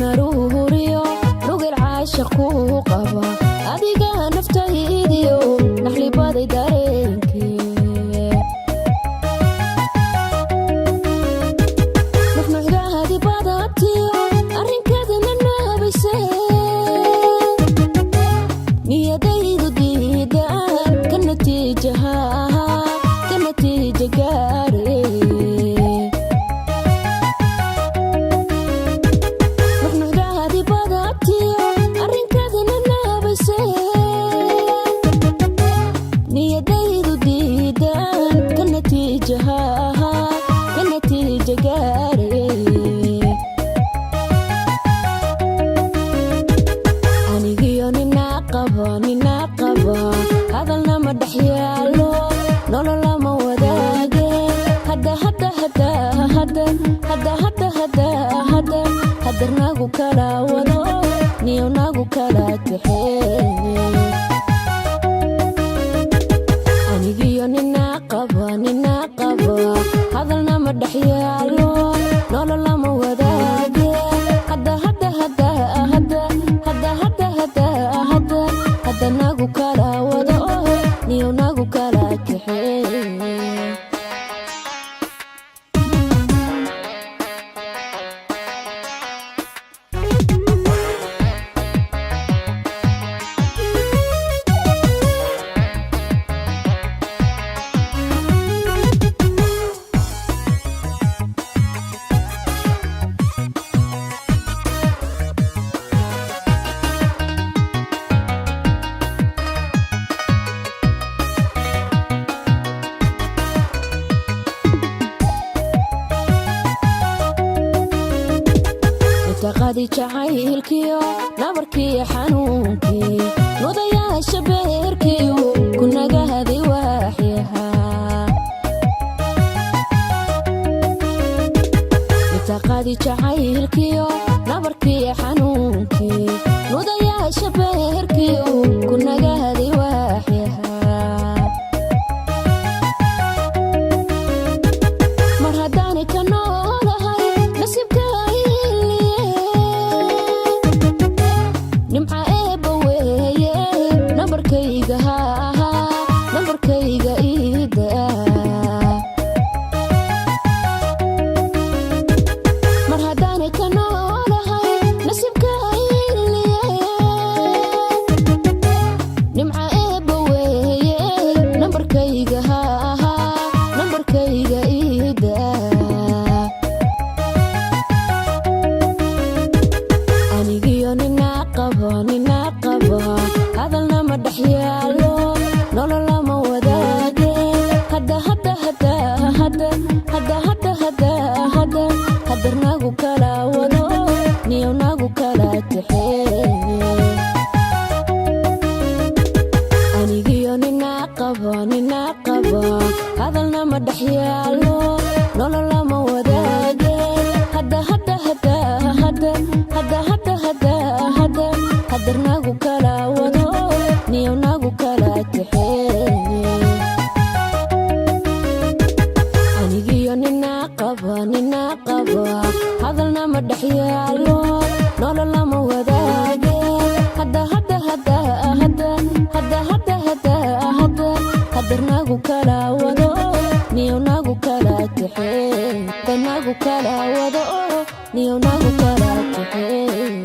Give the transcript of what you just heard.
naruuriyo nugel caashaqu qaba adiga naftaydiyo naxlibaday dareenkee nuxnuxdaadi badatiyo arrinkeedana naabayse niyadaydu diidaan ka natiija gaare anigiyo nina qaba hadalna ma dhexyaalo nololama wadaage hadarnagu kala wado niyownagu kala kaxee anigiyo nina qaba hadalna ma dhexyaalo nololama wadaage hadarnagu kala wado niyownagu kala kaxee taqadi jacaylkiyo nabarkii xanuunkii mudayaasha beerkiyo kunagahaday waaxyahaa taqadi jacaylkiyo nabarkii xanuunkii mudayaasha beerkiyo kunagahaday waaxyahaa mar haddaanay ka noolahay nasibka nimca eebba weeye nambarkayga iidaa mar haddaanay ka noolahay nasibka iliye nimca eebba weeye nambarkayga iidaa anigiyo nina qaba hadalna ma dhexyaalo nololama wadaage hadarnagu kala wado niyownagu kala kaxee anigiyo nina qaba hadalna ma dhexyaalo nololama wadaage hadarnagu kala wado niyownagu kala kaxee anigiyo nina qaba hadalna ma dhexyaalo nololama wadaage hadarnagu kala wado niyownagu kala kaxee hadarnagu kala wado niyownagu kala kaxee